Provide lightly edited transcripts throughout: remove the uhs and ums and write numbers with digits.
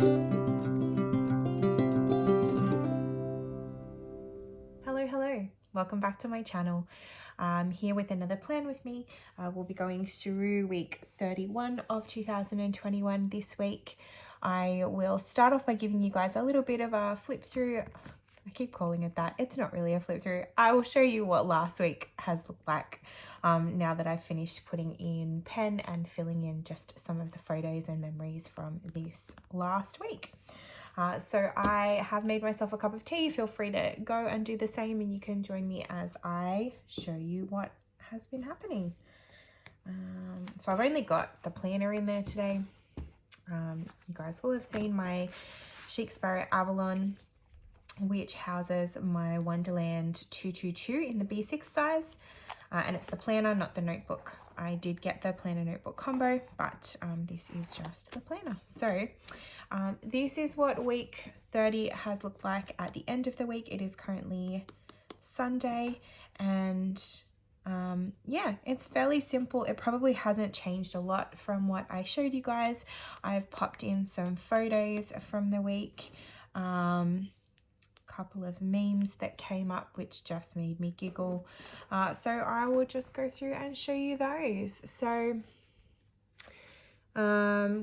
Hello. Welcome back to my channel. I'm here with another plan with me. We'll be going through week 31 of 2021 this week. I will start off by giving you guys a little bit of a flip through. I keep calling it that. It's not really a flip through. I will show you what last week has looked like now that I've finished putting in pen and filling in just some of the photos and memories from this last week. So I have made myself a cup of tea. Feel free to go and do the same, and you can join me as I show you what has been happening. So I've only got the planner in there today. You guys will have seen my Chic Sparrow Avalon, which houses my Wonderland222 in the B6 size. And it's the planner, not the notebook. I did get the planner notebook combo, but this is just the planner. So this is what week 30 has looked like at the end of the week. It is currently Sunday, and yeah, it's fairly simple. It probably hasn't changed a lot from what I showed you guys. I've popped in some photos from the week. Couple of memes that came up which just made me giggle, so I will just go through and show you those. So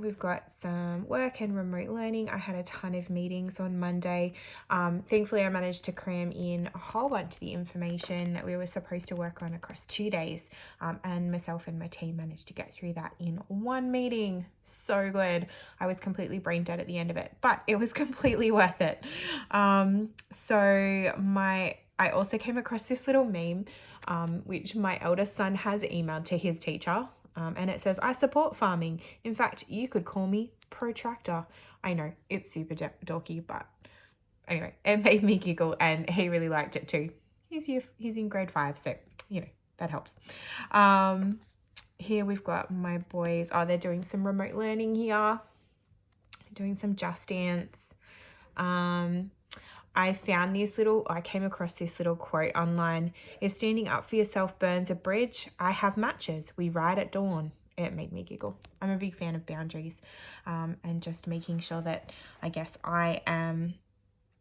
we've got some work and remote learning. I had a ton of meetings on Monday. Thankfully I managed to cram in a whole bunch of the information that we were supposed to work on across 2 days, and myself and my team managed to get through that in one meeting. So good. I was completely brain dead at the end of it, but it was completely worth it. I also came across this little meme which my eldest son has emailed to his teacher. And it says, "I support farming. In fact, you could call me protractor." I know, it's super dorky, but anyway, it made me giggle and he really liked it too. He's in grade 5, so, you know, that helps. Here we've got my boys. Oh, they're doing some remote learning here. Doing some Just Dance. I came across this little quote online. "If standing up for yourself burns a bridge, I have matches. We ride at dawn." It made me giggle. I'm a big fan of boundaries, and just making sure that I guess I am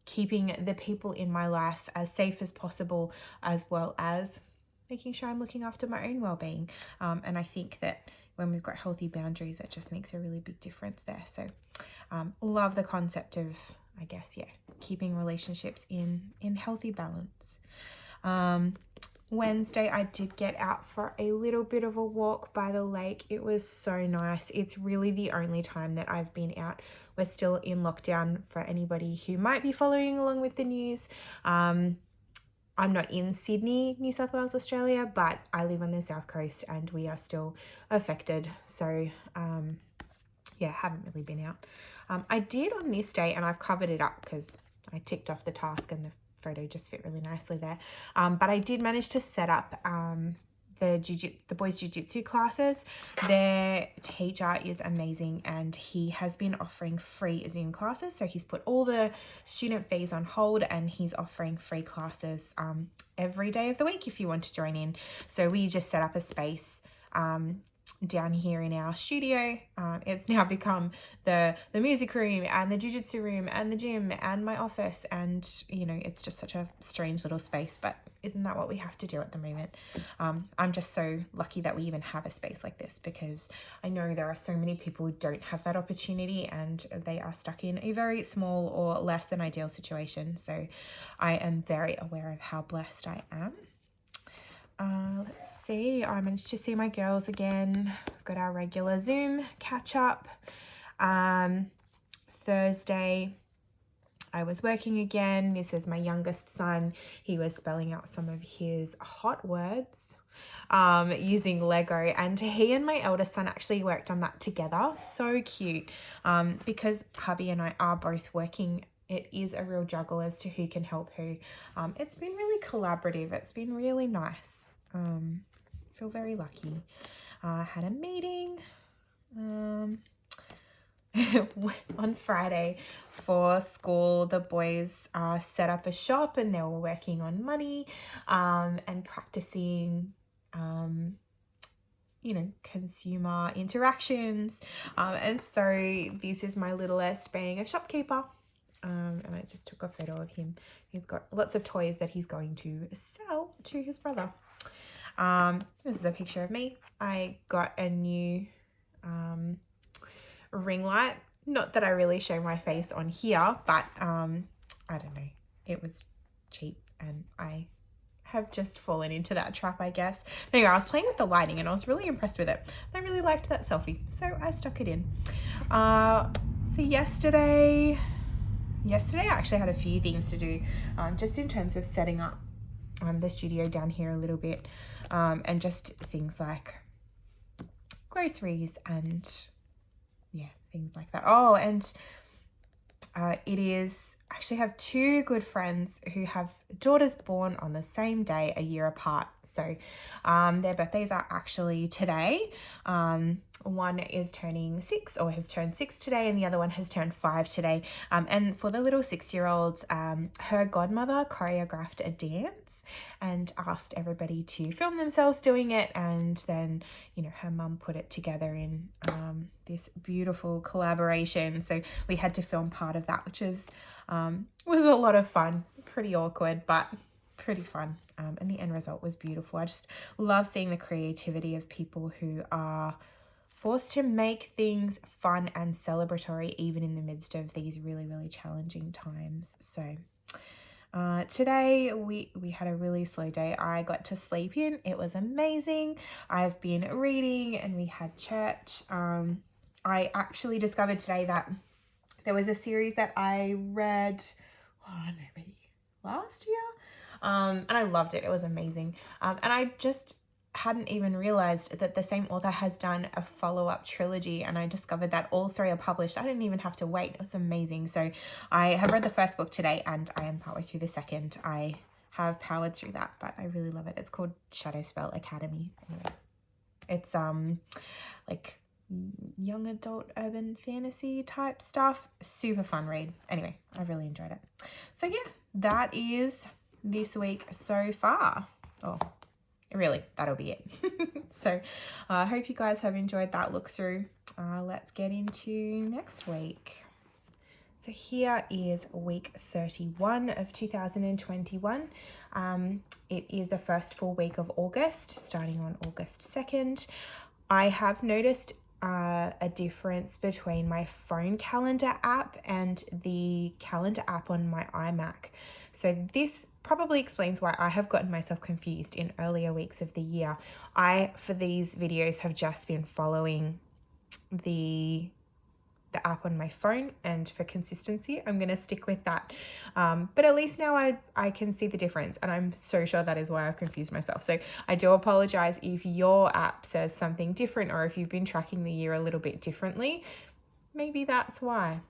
keeping the people in my life as safe as possible, as well as making sure I'm looking after my own well-being. And I think that when we've got healthy boundaries, it just makes a really big difference there. So love the concept of, I guess, yeah, keeping relationships in healthy balance. Wednesday, I did get out for a little bit of a walk by the lake. It was so nice. It's really the only time that I've been out. We're still in lockdown for anybody who might be following along with the news. I'm not in Sydney, New South Wales, Australia, but I live on the South Coast and we are still affected. So yeah, haven't really been out. I did on this day, and I've covered it up because I ticked off the task and the photo just fit really nicely there. But I did manage to set up the boys' jiu-jitsu classes. Their teacher is amazing and he has been offering free Zoom classes. So he's put all the student fees on hold and he's offering free classes every day of the week if you want to join in. So we just set up a space down here in our studio. It's now become the music room and the jiu-jitsu room and the gym and my office, and you know, it's just such a strange little space, but isn't that what we have to do at the moment? I'm just so lucky that we even have a space like this, because I know there are so many people who don't have that opportunity and they are stuck in a very small or less than ideal situation. So I am very aware of how blessed I am. Let's see, I managed to see my girls again. We've got our regular Zoom catch up. Thursday, I was working again. This is my youngest son. He was spelling out some of his hot words using Lego, and he and my eldest son actually worked on that together. So cute, because hubby and I are both working. It is a real juggle as to who can help who. It's been really collaborative. It's been really nice. Feel very lucky. Had a meeting on Friday for school. The boys set up a shop and they were working on money and practicing consumer interactions. And so this is my littlest being a shopkeeper. And I just took a photo of him. He's got lots of toys that he's going to sell to his brother. This is a picture of me. I got a new ring light. Not that I really show my face on here, but I don't know. It was cheap and I have just fallen into that trap, I guess. Anyway, I was playing with the lighting and I was really impressed with it. I really liked that selfie, so I stuck it in. So yesterday I actually had a few things to do, just in terms of setting up the studio down here a little bit, and just things like groceries and things like that. Oh, and it is, I actually have two good friends who have daughters born on the same day, a year apart. So their birthdays are actually today. One is turning 6 or has turned 6 today, and the other one has turned 5 today. And for the little 6-year-old, her godmother choreographed a dance and asked everybody to film themselves doing it. And then, her mum put it together in this beautiful collaboration. So we had to film part of that, which was a lot of fun. Pretty awkward, but pretty fun. And the end result was beautiful. I just love seeing the creativity of people who are forced to make things fun and celebratory, even in the midst of these really, really challenging times. So today we had a really slow day. I got to sleep in. It was amazing. I've been reading and we had church. I actually discovered today that there was a series that I read, I don't know, maybe last year. And I loved it. It was amazing. And I just hadn't even realized that the same author has done a follow-up trilogy, and I discovered that all 3 are published. I didn't even have to wait. It was amazing. So I have read the first book today and I am partway through the second. I have powered through that, but I really love it. It's called Shadow Spell Academy. Anyway, it's like young adult urban fantasy type stuff. Super fun read. Anyway, I really enjoyed it. So yeah, that is this week so far. Oh, really, that'll be it. So I hope you guys have enjoyed that look through. Let's get into next week. So here is week 31 of 2021. It is the first full week of August, starting on August 2nd. I have noticed a difference between my phone calendar app and the calendar app on my iMac. So this probably explains why I have gotten myself confused in earlier weeks of the year. For these videos, have just been following the app on my phone, and for consistency, I'm going to stick with that. But at least now I can see the difference, and I'm so sure that is why I've confused myself. So I do apologize if your app says something different, or if you've been tracking the year a little bit differently. Maybe that's why.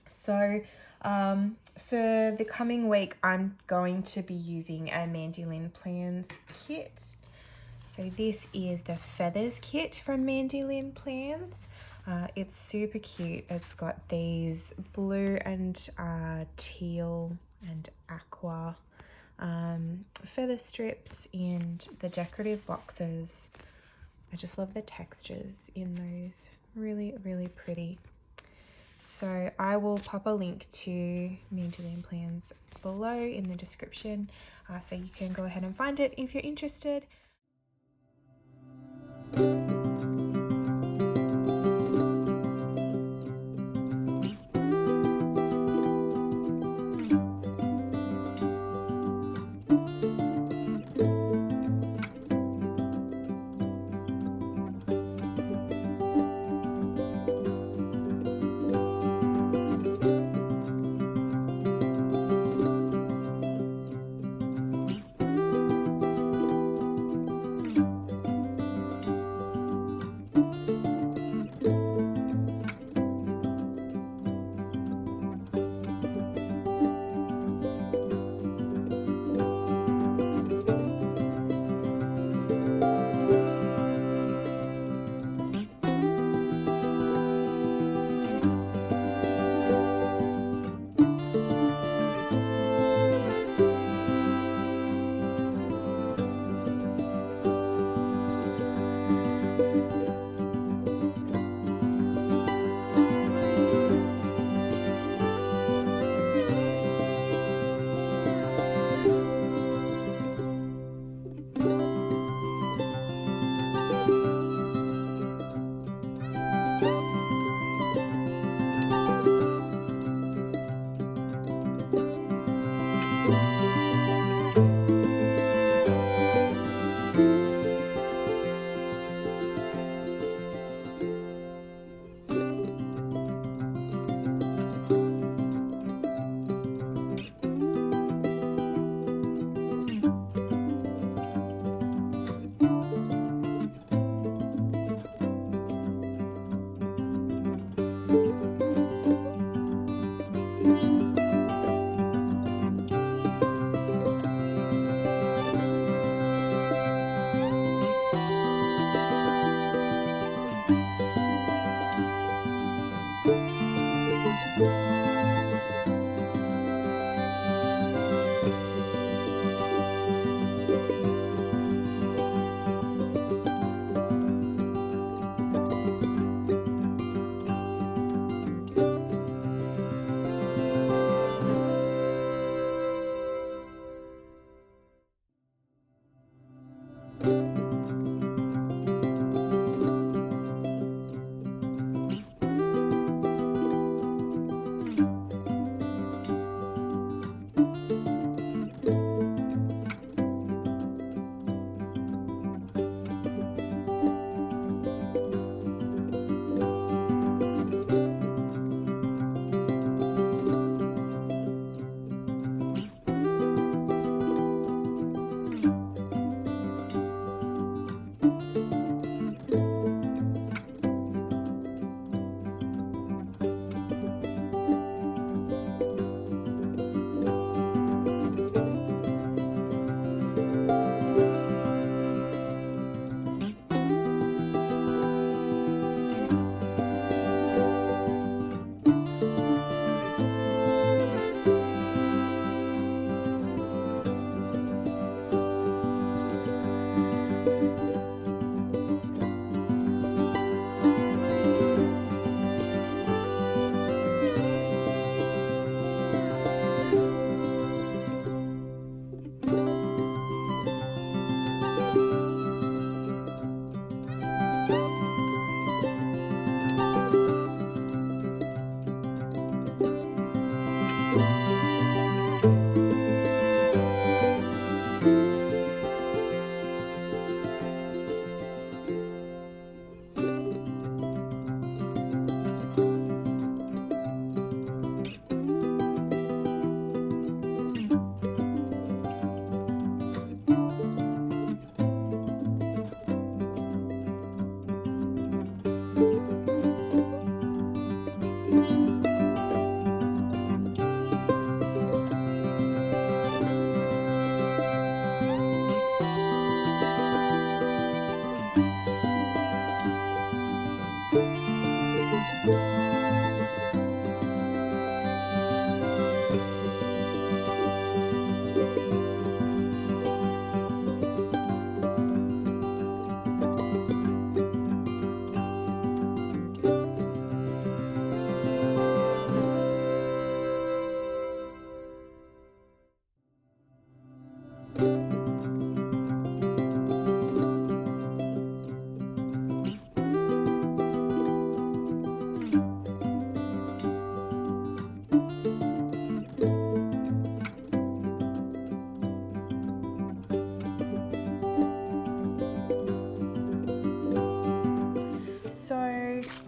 So for the coming week, I'm going to be using a Mandy Lynn Plans kit. So this is the Feathers kit from Mandy Lynn Plans. It's super cute. It's got these blue and teal and aqua feather strips and the decorative boxes. I just love the textures in those. Really, really pretty. So I will pop a link to Mandy Lynn Plans below in the description, so you can go ahead and find it if you're interested.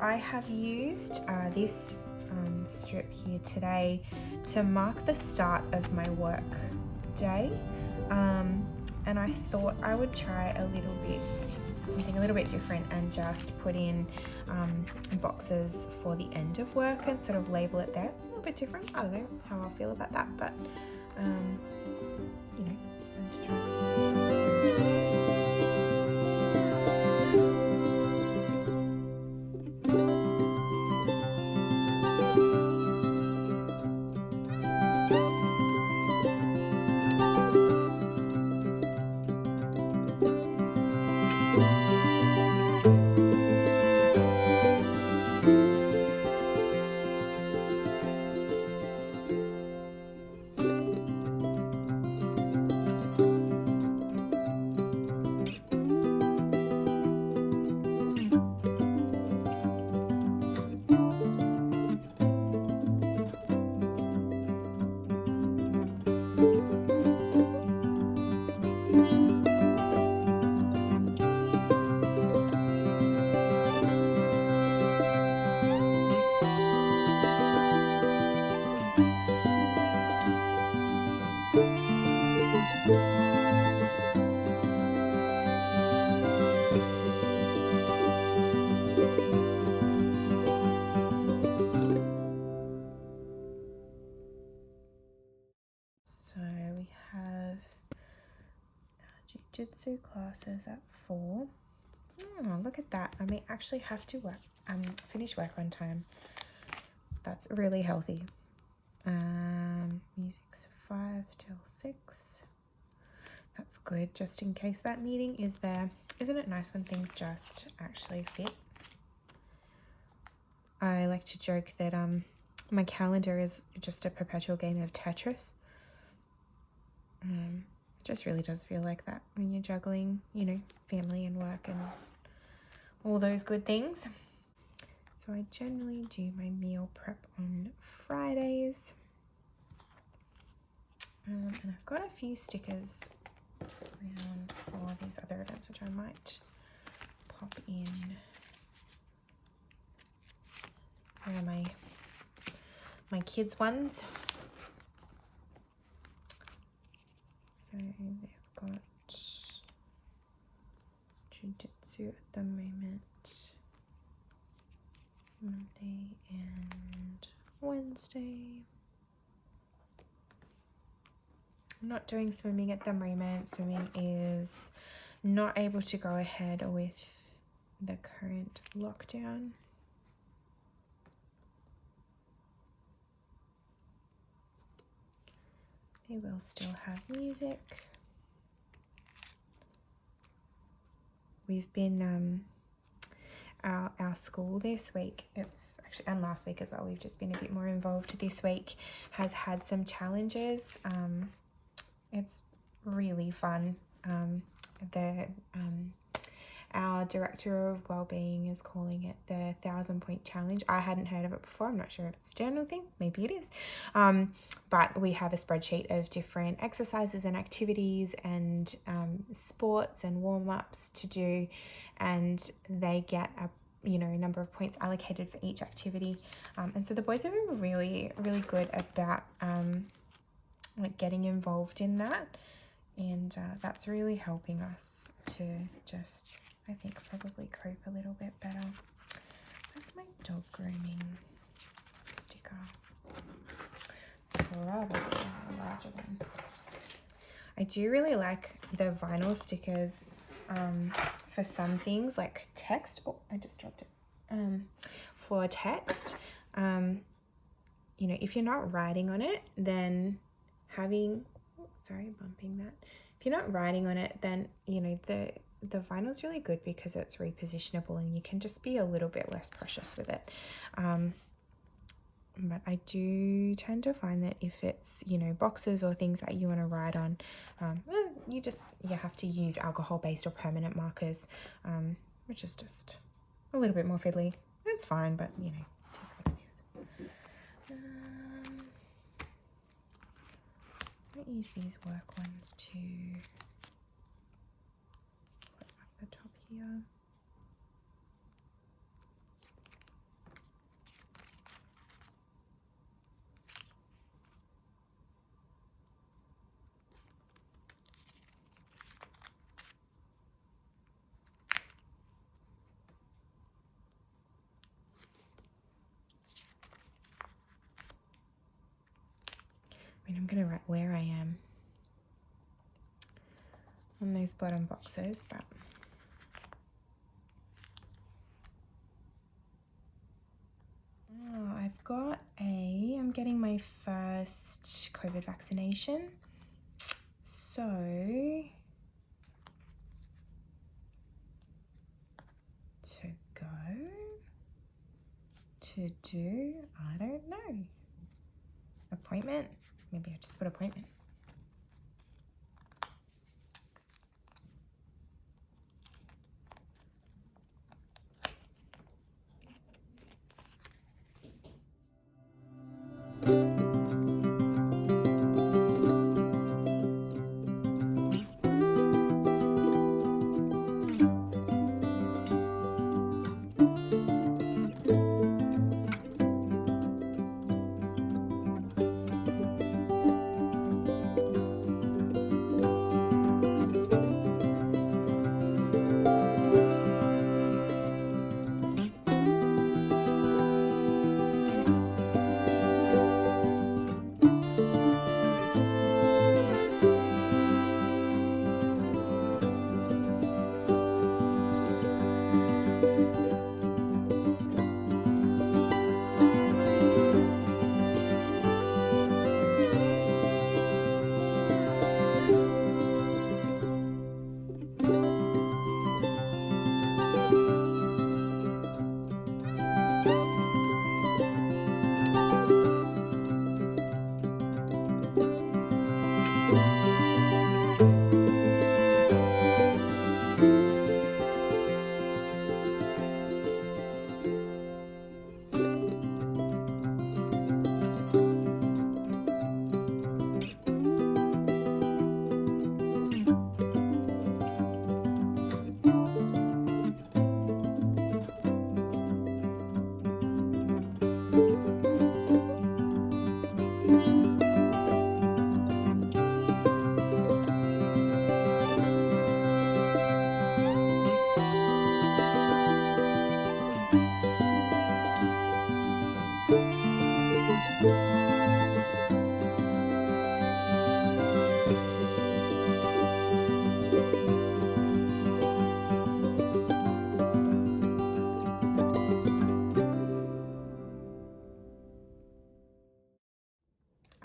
I have used this strip here today to mark the start of my work day, and I thought I would try something a little bit different and just put in boxes for the end of work and sort of label it there. A little bit different. I don't know how I feel about that, but you know, it's fun to try. jiu-jitsu classes at 4. Oh, look at that. I may actually have to finish work on time. That's really healthy. Music's 5 till 6. That's good, just in case that meeting is there. Isn't it nice when things just actually fit? I like to joke that my calendar is just a perpetual game of Tetris. It just really does feel like that when you're juggling, you know, family and work and all those good things. So I generally do my meal prep on Fridays. And I've got a few stickers around for these other events, which I might pop in. Where are my kids' ones? So they've got jiu-jitsu at the moment, Monday and Wednesday. I'm not doing swimming at the moment. Swimming is not able to go ahead with the current lockdown. They will still have music. We've been our school this week, it's actually, and last week as well, we've just been a bit more involved this week, has had some challenges. It's really fun. Our director of wellbeing is calling it the 1,000-point challenge. I hadn't heard of it before. I'm not sure if it's a general thing. Maybe it is. But we have a spreadsheet of different exercises and activities and sports and warm-ups to do, and they get a number of points allocated for each activity. And so the boys have been really, really good about like getting involved in that, and that's really helping us to just, I think, probably cope a little bit better. Where's my dog grooming sticker? It's probably a larger one. I do really like the vinyl stickers for some things, like text. Oh, I just dropped it. For text, if you're not writing on it, then bumping that. If you're not writing on it, then, the vinyl is really good because it's repositionable and you can just be a little bit less precious with it. But I do tend to find that if it's, boxes or things that you want to write on, you have to use alcohol-based or permanent markers, which is just a little bit more fiddly. It's fine, but, it is what it is. I might use these work ones to put up the top here. I'm going to write where I am on those bottom boxes, but I'm getting my first COVID vaccination, so to go, to do, I don't know, appointment. Maybe I just put appointment.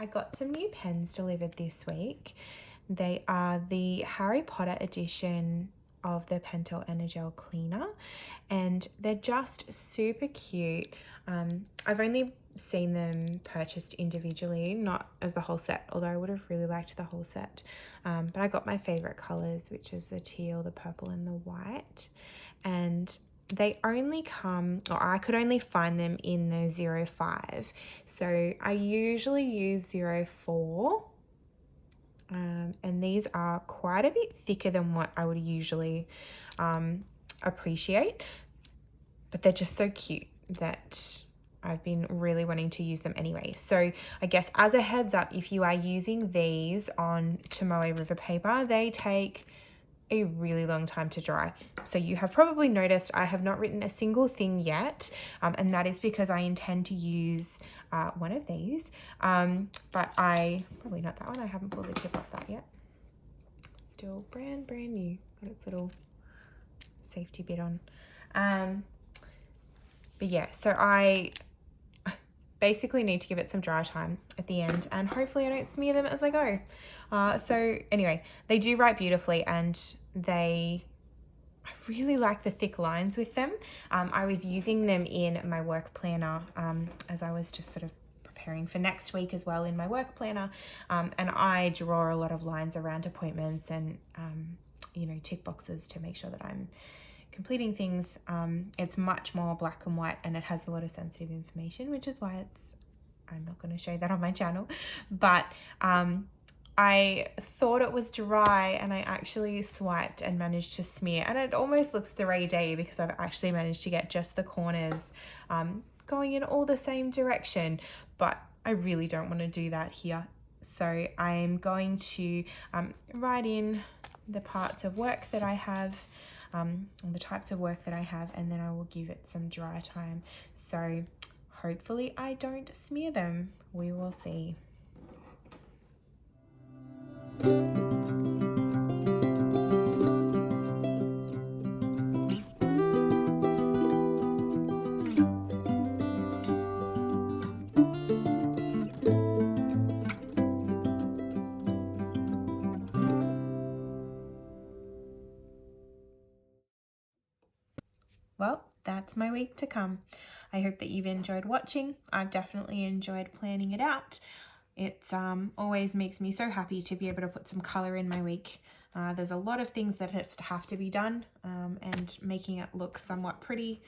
I got some new pens delivered this week. They are the Harry Potter edition of the Pentel Energel Cleaner, and they're just super cute. I've only seen them purchased individually, not as the whole set, although I would have really liked the whole set. But I got my favorite colors, which is the teal, the purple, and the white. And they only come, or I could only find them in the 05. So I usually use 04. And these are quite a bit thicker than what I would usually appreciate, but they're just so cute that I've been really wanting to use them anyway. So I guess as a heads up, if you are using these on Tomoe River paper, they take a really long time to dry. So you have probably noticed I have not written a single thing yet, and that is because I intend to use one of these, but probably not that one. I haven't pulled the tip off that yet. Still brand new, got its little safety bit on. But yeah, so I basically need to give it some dry time at the end, and hopefully I don't smear them as I go. So anyway, they do write beautifully, and I really like the thick lines with them. I was using them in my work planner as I was just sort of preparing for next week as well in my work planner, and I draw a lot of lines around appointments and tick boxes to make sure that I'm completing things. It's much more black and white, and it has a lot of sensitive information, which is why I'm not going to show that on my channel. But I thought it was dry, and I actually swiped and managed to smear, and it almost looks 3D because I've actually managed to get just the corners going in all the same direction, but I really don't want to do that here. So I'm going to write in the parts of work that I have, the types of work that I have, and then I will give it some dry time. So hopefully I don't smear them. We will see. Well, that's my week to come. I hope that you've enjoyed watching. I've definitely enjoyed planning it out. It's always makes me so happy to be able to put some color in my week. There's a lot of things that just have to be done, and making it look somewhat pretty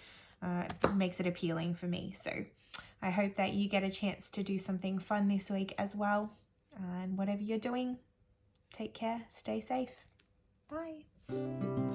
makes it appealing for me. So I hope that you get a chance to do something fun this week as well. And whatever you're doing, take care, stay safe. Bye.